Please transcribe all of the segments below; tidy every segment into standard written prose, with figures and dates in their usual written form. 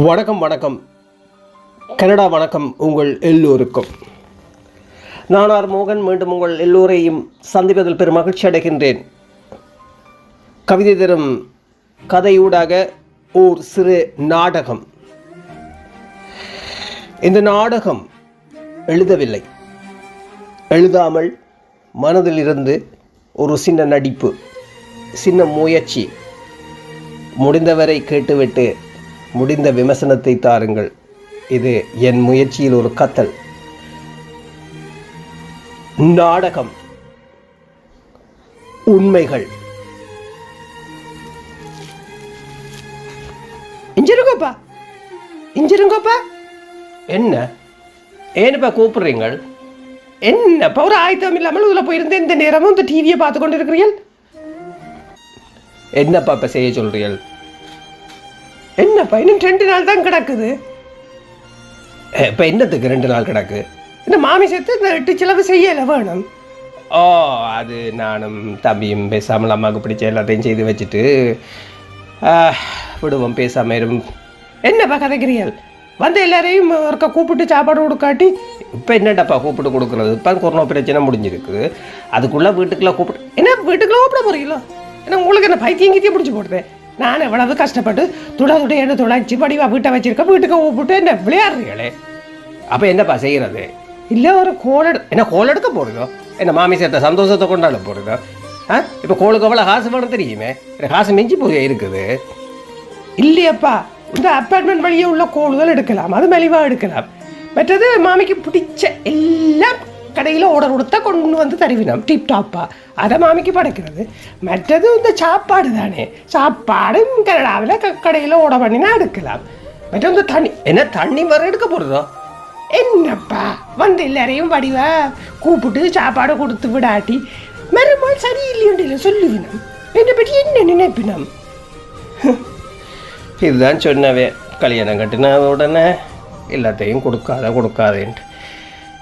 வணக்கம் வணக்கம் கனடா வணக்கம் உங்கள் எல்லோருக்கும். நானார் மோகன் மீண்டும் உங்கள் எல்லோரையும் சந்திப்பதில் பெரும் மகிழ்ச்சி அடைகின்றேன். கவிதை தரும் கதையூடாக ஓர் சிறு நாடகம். இந்த நாடகம் எழுதவில்லை, எழுதாமல் மனதில் இருந்து ஒரு சின்ன நடிப்பு, சின்ன முயற்சி. முடிந்தவரை கேட்டுவிட்டு முடிந்த விமர்சனத்தை தாருங்கள். இது என் முயற்சியில் ஒரு கத்தல். நாடகம் உண்மைகள். இஞ்சிருங்கப்பா என்ன ஏன்ப்பா கூப்பிடுறீங்கள்? என்னப்பா ஒரு ஆயத்தம் இல்லாமல் இதில் போயிருந்தேன். இந்த நேரமும் இந்த டிவியை பார்த்து கொண்டு இருக்கிறீர்கள். என்னப்பா இப்போ செய்ய சொல்றீர்கள்? என்னப்பா இன்னும் 2 நாள் தான் கிடக்குது. இப்போ என்னத்துக்கு 2 நாள் கிடக்கு? இந்த மாமி சேர்த்து இந்த 8 செலவு செய்யலை வேணும். ஓ, அது நானும் தம்பியும் பேசாமல் அம்மாவுக்கு பிடிச்ச எல்லாத்தையும் செய்து வச்சுட்டு விடுவோம், பேசாமல் இரும். என்னப்பா கதைக்கிறீர்கள்? வந்து எல்லாரையும் ஒருக்கா கூப்பிட்டு சாப்பாடு கொடுக்காட்டி இப்போ என்னடாப்பா கூப்பிட்டு கொடுக்குறது? இப்போ கொரோனா பிரச்சனை முடிஞ்சிருக்குது. அதுக்குள்ளே வீட்டுக்குள்ளே கூப்பிட்டு என்ன வீட்டுக்குள்ளே கூப்பிட போகிறீங்களோ? ஏன்னா உங்களுக்கு என்ன பைத்தியம் கீத்தியம் பிடிச்சி போடுறேன். நான் எவ்வளவு கஷ்டப்பட்டு துடைச்சு துடைச்சி படிவாக வீட்டை வச்சிருக்கேன். வீட்டுக்கு கூப்பிட்டு என்ன விளையாடுறீங்களே. அப்போ என்னப்பா செய்கிறது? இல்லை ஒரு கோல் எடுக்க போடுதோ? என்ன மாமி சேர்த்த சந்தோஷத்தை கொண்டாட போடுதோ? இப்போ கோளுக்கு எவ்வளோ காசு வேணும் தெரியுமே. எனக்கு காசு மிஞ்சி போய் இருக்குது. இல்லையப்பா, இந்த அப்பார்ட்மெண்ட் வழியே உள்ள கோள்கள் எடுக்கலாம், அது மெலிவாக எடுக்கலாம். மற்றது மாமிக்கு பிடிச்ச எல்லாம் கடையில் ஆர்டர் கொடுத்தா கொண்டு வந்து தருவினோம் டிப் டாப்பாக. அதை மாமிக்கு படைக்கிறது. மற்றது இந்த சாப்பாடு தானே, சாப்பாடும் கனடாவில் கடையில் ஆர்டர் பண்ணினா எடுக்கலாம். மற்ற இந்த தண்ணி வர எடுக்க போகிறதோ? என்னப்பா வந்து எல்லாரையும் வடிவா கூப்பிட்டு சாப்பாடு கொடுத்து விடாட்டி மறுநாள் சரியில்லைன்னு சொல்லுவினோம். என்னை பற்றி என்ன நினைப்பினோம்? இதுதான் சொன்னவே. கல்யாணம் கட்டின உடனே எல்லாத்தையும் கொடுக்காதேன்ட்டு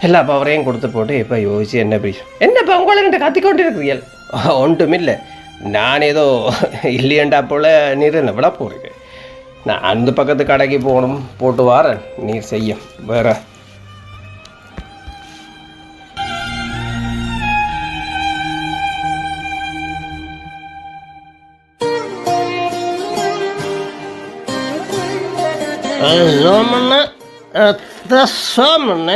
எல்லா பவரையும் கொடுத்து போட்டு இப்போ யோசிச்சு என்ன பேசும். என்னப்பா உங்களை கிட்ட கத்திக்கொண்டு இருக்கிறீர்கள்? ஒன்றும் இல்லை, நான் ஏதோ இல்லையண்டா போல் நீர் என்ன விட போகிறேன். நான் அந்த பக்கத்து கடைக்கு போகணும், போட்டு வாரேன், நீர் செய்யும் வேற. சோமண்ண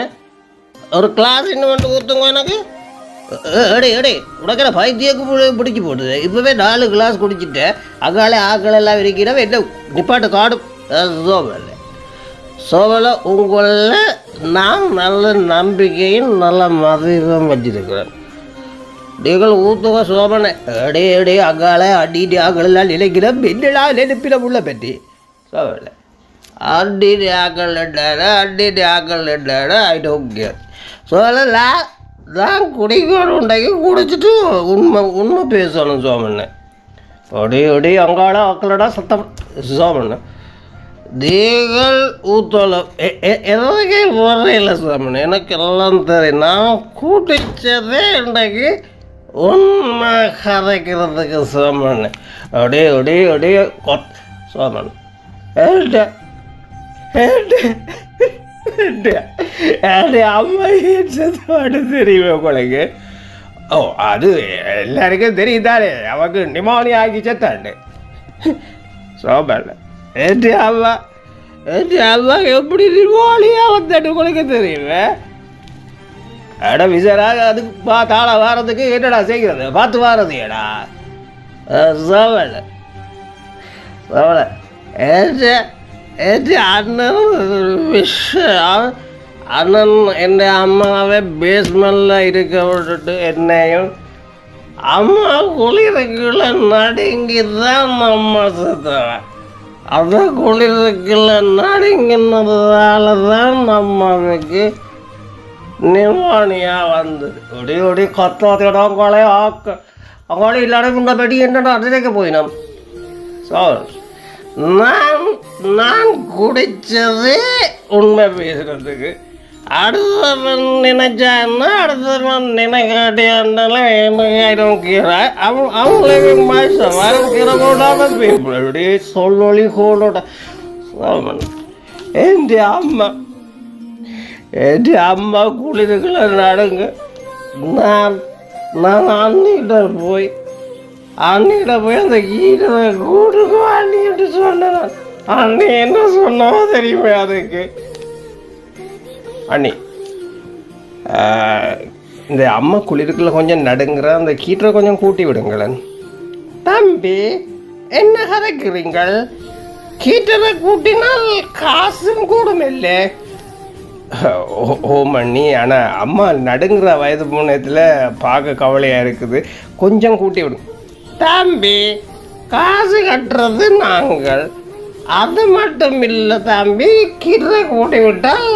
ஒரு கிளாஸ் இன்னும் வந்து ஊற்றுங்க எனக்கு. எடே உனக்கு பைத்தியக்கு பிடிச்சி போட்டுது. இப்போவே 4 கிளாஸ் குடிச்சிட்டேன். அங்காலே ஆக்கள் எல்லாம் இருக்கிறவ என்ன நிப்பாட்டு காடும். சோமல உங்களில் நான் நல்ல நம்பிக்கையும் நல்ல மதிப்பும் வச்சிருக்கிறேன். நீங்கள் ஊற்றுங்க சோமனை. எடே அங்காலே அடிட்டு ஆக்கள் எல்லாம் நினைக்கிறேன். என்னடா நினைப்பில உள்ள பற்றி சோமலை அடிட்டு ஆக்கள் ஐ டோன்ட் கேர். சொல்லலாம் நான் குடிக்கணுண்டாக்கி குடிச்சிட்டு உண்மை பேசணும் சோமண்ண. ஒடி அங்காள ஆக்களடா சத்தம் சோமண்ண. நீங்கள் ஊத்தலம் எதுக்கே வரையில சோமண்ண. எனக்கு எல்லாம் தெரியும். நான் குடித்ததே இன்றைக்கு உண்மை கதைக்கிறதுக்கு சோமண்ண. ஒடி சோமண்ண அம்மா ஏற்றது தெரியுமே உங்களுக்கு? ஓ, அது எல்லாருக்கும் தெரியுதானே. அவக்கு நிமோனியா ஆகி செத்தாண்டு சோபல்ல. ஏற்று அம்மா எப்படி நிமோனியா வந்தாண்டு உங்களுக்கு தெரியுமே. விசாராக அதுக்கு தாள வாரத்துக்கு என்னடா செய்கிறது? பார்த்து வாரது ஏடா சோபல்ல அண்ணன் என் அம்மாவை பேஸ்மெண்ட்டில் இருக்க விட்டுட்டு என்னையும் அம்மா குளிருக்குள்ள நடுங்கி தான் நம்ம சுற்றுவேன். அந்த குளிருக்குள்ள நடுங்கினதால தான் நம்மளுக்கு நிமோனியா வந்தது. ஒடி கத்தாத்தோட அவங்களே இல்லாத இந்த படி என்னடா அதிரைக்க போயினோம். ஸோ நான் குடித்தது உண்மை பேசுகிறதுக்கு. அடுத்தவன் நினைச்சான்னா அடுத்தவன் நினைக்காட்டியாண்டாலும் அவங்களுக்கு மாசம் வரக்கிற கூடாத பீப்புள் சொல்லி கோலோட എൻ്റെ അമ്മ കുളിരുകളെ നടങ്ങ് நான் அண்ணிகிட்ட போய் அந்த கீரை கூட்டுக்கு அண்ணிட்டு சொன்னேன். அண்ணி என்ன சொன்னவோ தெரியுமே அதுக்கு. அண்ணி இந்த அம்மா குளிருக்குள்ள கொஞ்சம் நடுங்கிற அந்த கீட்டரை கொஞ்சம் கூட்டி விடுங்களேன். தம்பி என்ன கதைக்கிறீங்கள்? கீட்டரை கூட்டினால் காசும் கூடும் இல்லை. ஓ மண்ணி, ஆனால் அம்மா நடுங்கிற வயது பூனத்தில் பார்க்க கவலையாக இருக்குது, கொஞ்சம் கூட்டி விடும். தம்பி காசு கட்டுறது நாங்கள், அது மட்டும் இல்லை தம்பி. கீரை கூட்டி விட்டால்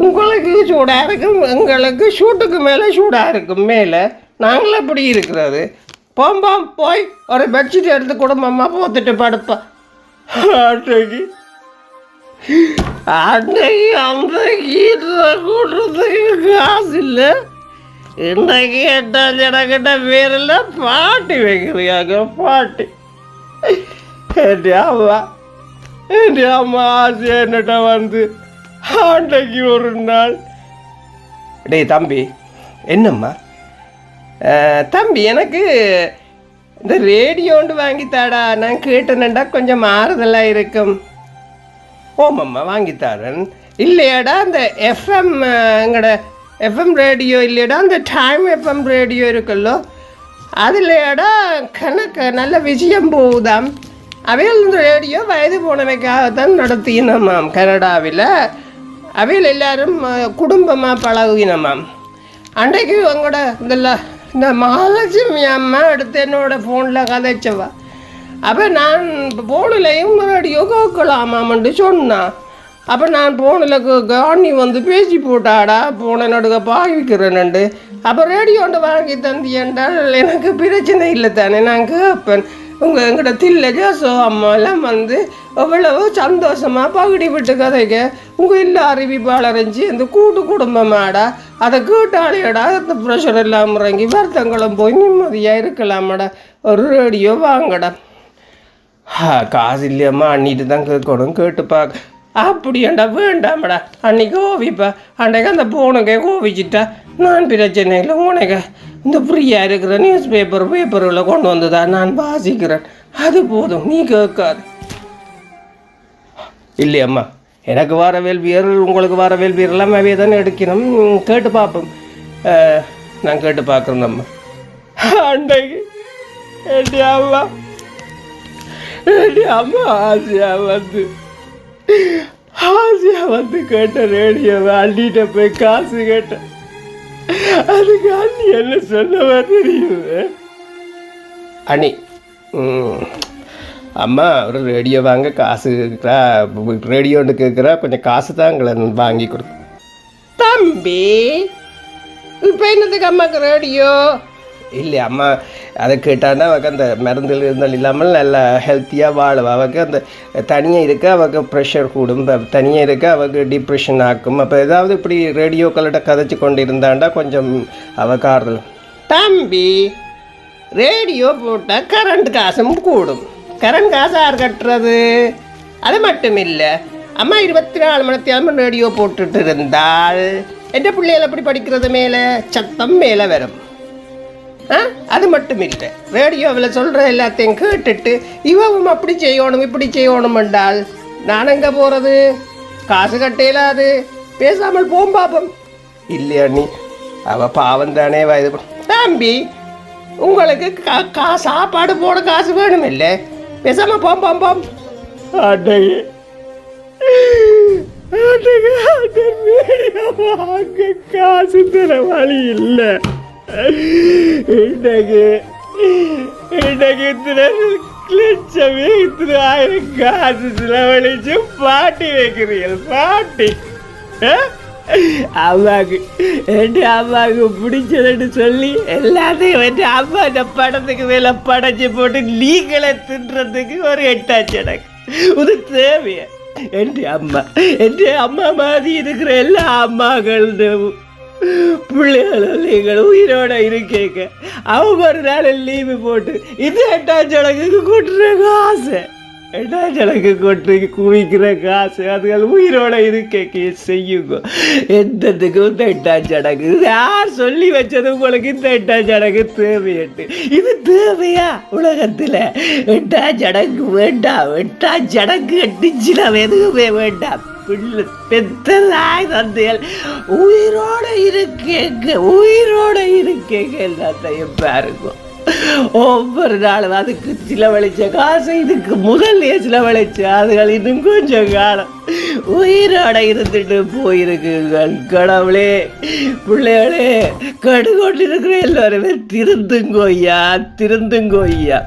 உங்களுக்கு சூடாக இருக்கும், எங்களுக்கு சூட்டுக்கு மேலே சூடாக இருக்கும். மேலே நாங்கள் எப்படி இருக்கிறது? போம்போம் போய் ஒரு பெட்ஷீட் எடுத்து குடும்பமாக போத்துட்டு படுப்பா. அன்றைக்கு அந்த கீரை கூட்டுறதுக்கு காசு இல்லை. இன்றைக்கு எட்டாம் ஜனக்கிட்ட பேரில் பாட்டி வைக்கிறியாங்க. பாட்டி என் அம்மா ஆசை என்னட்ட வந்து அன்றைக்கு ஒரு நாள், டேய் தம்பி. என்னம்மா? தம்பி எனக்கு இந்த ரேடியோண்டு வாங்கித்தாடா, நான் கேட்டேன்டா, கொஞ்சம் மாறுதலாக இருக்கும். ஓமம்மா வாங்கித்தாரன். இல்லையாடா அந்த எஃப்எம், எங்கட எஃப்எம் ரேடியோ இல்லையாடா, அந்த டைம் எஃப்எம் ரேடியோ இருக்குல்லோ, அதுலையாடா கணக்கு நல்ல விஷயம் போகுதாம். அவையில் இந்த ரேடியோ வயது போனவைக்காகத்தான் நடத்தினமாம் கனடாவில். அவையில் எல்லாரும் குடும்பமாக பழகினமாம். அன்றைக்கு உங்களோட இந்த மகாலட்சுமி அம்மா எடுத்து என்னோட ஃபோனில் கதைச்சவா. அப்போ நான் ஃபோனிலையும் ரேடியோ கேட்கலாமாம்ட்டு சொன்னான். அப்போ நான் ஃபோனில் காணி வந்து பேசி போட்டாடா, ஃபோனை நடுக்க பாவிக்கிறேன்ண்டு. அப்போ ரேடியோண்டு வாங்கி தந்தியன்றால் எனக்கு பிரச்சனை இல்லை தானே, நான் கேட்பேன். எங்கள்கிட்ட தில்லை ஜோசோ அம்மா எல்லாம் வந்து எவ்வளவு சந்தோஷமாக பகுடி விட்டு கதைக்க உங்கள் இல்லை அறிவிப்பாளரைஞ்சி அந்த கூட்டு குடும்பமாடா, அதை கேட்டாலேடா அந்த ப்ரெஷர் எல்லாம் இறங்கி வருத்தங்களும் போய் நிம்மதியாக இருக்கலாமாடா. ஒரு ரேடியோ வாங்கடா. காசு இல்லையம்மா, அண்ணிட்டு தான் கேட்கணும், கேட்டு பார்க்க. அப்படியாண்டா வேண்டாமடா, அன்னைக்கு கோவிப்பா. அன்றைக்கு அந்த போனுக்கே கோவிச்சிட்டா நான் பிரச்சனை இல்லை. உனக்கு இந்த ஃப்ரீயாக இருக்கிற நியூஸ் பேப்பர்களை கொண்டு வந்ததா நான் வாசிக்கிறேன், அது போதும், நீ கேட்காது. இல்லையம்மா, எனக்கு வர வேள்வியர் உங்களுக்கு வர வேள்வியர் எல்லாம் அவையே தானே எடுக்கணும். கேட்டு பார்ப்போம். நான் கேட்டு பார்க்குறேன். நம்ம அன்றைக்கு அம்மா ஆசையா வந்து கேட்ட ரேடியோவை அண்ணிட்ட போய் காசு கேட்டேன். அதுக்கு அண்ணி என்ன சொன்னவா தெரியுது? அண்ணி அம்மா ஒரு ரேடியோ வாங்க காசு கேட்குறா, ரேடியோன்னு கேட்குறா, கொஞ்சம் காசு தான் எங்களை வாங்கி கொடுக்கும். தம்பி இப்போ என்னதுக்கு அம்மாவுக்கு ரேடியோ? இல்லை அம்மா, அதை கேட்டான்னா அவக்கு அந்த மருந்துகள் இருந்தாலும் இல்லாமல் நல்லா ஹெல்த்தியாக வாழுவா. அவக்கு அந்த தனியாக இருக்க அவக்கு ப்ரெஷர் கூடும், தனியாக இருக்க அவக்கு டிப்ரெஷன் ஆக்கும். அப்போ ஏதாவது இப்படி ரேடியோக்கள்கிட்ட கதைச்சி கொண்டு இருந்தாண்டா கொஞ்சம் அவக்காரல். தம்பி ரேடியோ போட்டால் கரண்ட் காசும் கூடும். கரண்ட் காசு யார் கட்டுறது? அது மட்டும் இல்லை அம்மா 24 மணி நேரம் ரேடியோ போட்டுட்டு இருந்தால் எந்த பிள்ளைகள் அப்படி படிக்கிறது மேலே சத்தம் மேலே வரும். அது மட்டும் இல்லை, ரேடியோவில் சொல்கிற எல்லாத்தையும் கேட்டுட்டு இவவும் அப்படி செய்யணும் இப்படி செய்யணும் என்றால் நான் எங்கே போகிறது? காசு கட்டையிலாது, பேசாமல் போம் பாப்போம். இல்லையா நீ அவள் பாவம் தானே வயது. தம்பி உங்களுக்கு சாப்பாடு போட காசு வேணும் இல்லை, பேசாமல் போம் போம் போம். அன்றைக்கு காசு தர வழி இல்லை. இன்றைக்கு லட்சமே 1000 காசு செலவழிச்சு பாட்டி வைக்கிறீர்கள். பாட்டி அம்மாவுக்கு அம்மாவுக்கு பிடிச்சதுன்னு சொல்லி எல்லாத்தையும் வந்து அம்மா இந்த படத்துக்கு மேலே படைச்சி போட்டு நீங்களே தின்றதுக்கு ஒரு 8ஆச்சு எனக்கு. இது தேவையா? என் அம்மா மாதிரி இருக்கிற எல்லா அம்மாக்கள் பிள்ளைகள் நீங்கள் உயிரோட இருக்கேங்க அவன் ஒரு நாள் லீவு போட்டு இது 8ஆம் சடங்குக்கு கூட்டுறாங்க ஆசை. என்ன ஜனக்கு கொண்டு குவிக்கிற காசு அதுகள் உயிரோட இருக்க செய்யுங்க. எந்ததுக்கும் இந்த 8ஆம் சடங்கு யார் சொல்லி வச்சது உங்களுக்கு? இந்த 8ஆம் சடங்கு தேவையட்டு. இது தேவையா உலகத்தில்? 8ஆம் சடங்கு வேண்டாம். 8ஆம் சடங்கு கட்டிச்சுனா எதுவுமே வேண்டாம். பிள்ளை பெத்ததாய் தந்தைகள் உயிரோட இருக்கேங்க, உயிரோட இருக்கேங்க. எல்லாத்தையும் பாருங்க. ஒவ்வொரு நாளும் அதுக்கு செலவழிச்ச காசு இதுக்கு முதல்ல செலவழிச்ச அதுகள் இன்னும் கொஞ்சம் காலம் உயிரோட இருந்துட்டு போயிருக்குங்கள். கடவுளே, பிள்ளைகளே, கடுகொண்டு இருக்கிற எல்லாருமே திருந்துங்கோய்யா, திருந்துங்கோய்யா.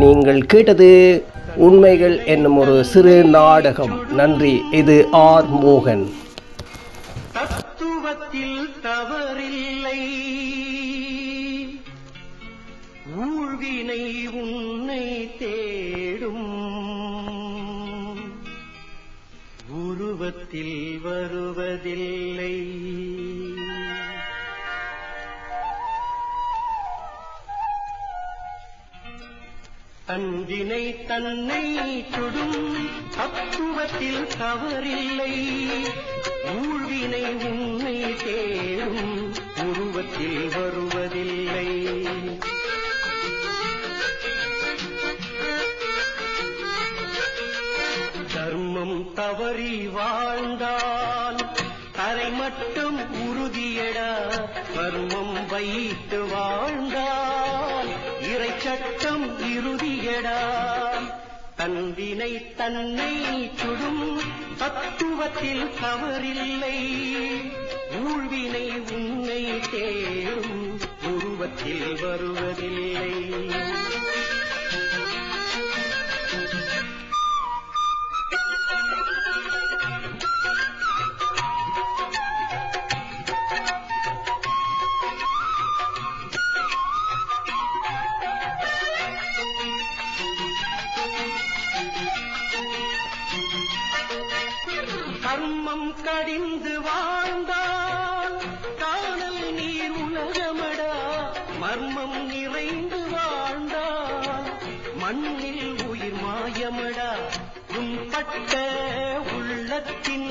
நீங்கள் கேட்டது உண்மைகள் என்னும் ஒரு சிறு நாடகம். நன்றி. இது ஆர் மோகன். தத்துவத்தில் தவறில்லை, ஊழ்வினை உன்னை தேடும், உருவத்தில் வருவதில்லை. அன்பினை தன்னை சுடும், தத்துவத்தில் தவறில்லை, ஊழ்வினை உன்னை தேடும், உருவத்தில் வருவதில்லை. தர்மம் தவறி வாழ்ந்தால் தரை மட்டும் உறுதியடா, மர்மம் வைத்து வாழ்ந்தால் இறை சட்டம் இறுதியடா. தன்வினை தன்னை சுடும், தத்துவத்தில் தவறில்லை, ஊழ்வினை உன்னை தேடும், உருவத்தில் வருவதில்லை. கர்மம் கடிந்து வாழ்ந்தால் காணல் நீர் உலகமடா, மர்மம் நிறைந்து வாழ்ந்தால் மண்ணில் உயிர் மாயமடா. உன் பட்ட உள்ளத்தின்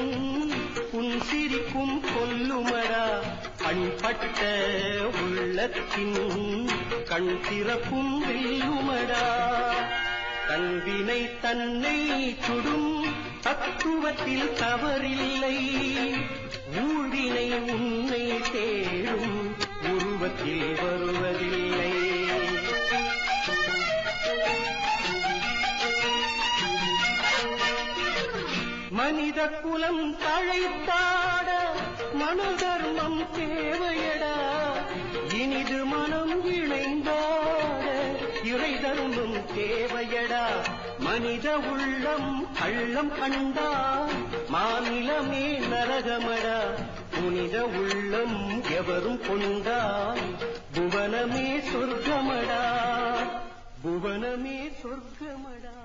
உன் சிரிக்கும் கொல்லுமடா, கண்பட்ட உள்ளத்தின் கண் திறக்கும் வெல்லுமடா. தன்வினை தன்னை சுடும், தத்துவத்தில் தவறில்லை, ஊழ்வினை உன்னை தேடும், உருவத்தில் வருவதில்லை. மனித குலம் தழைத்தாட மனதர்மம் தேவையடா, இனிது மனம் இணைந்தாட இறை தர்மம் தேவையடா. மனித உள்ளம் கள்ளம் கண்டால் மாநிலமே நரகமடா, புனித உள்ளம் எவரும் கொண்டால் புவனமே சொர்க்கமடா, புவனமே சொர்க்கமடா.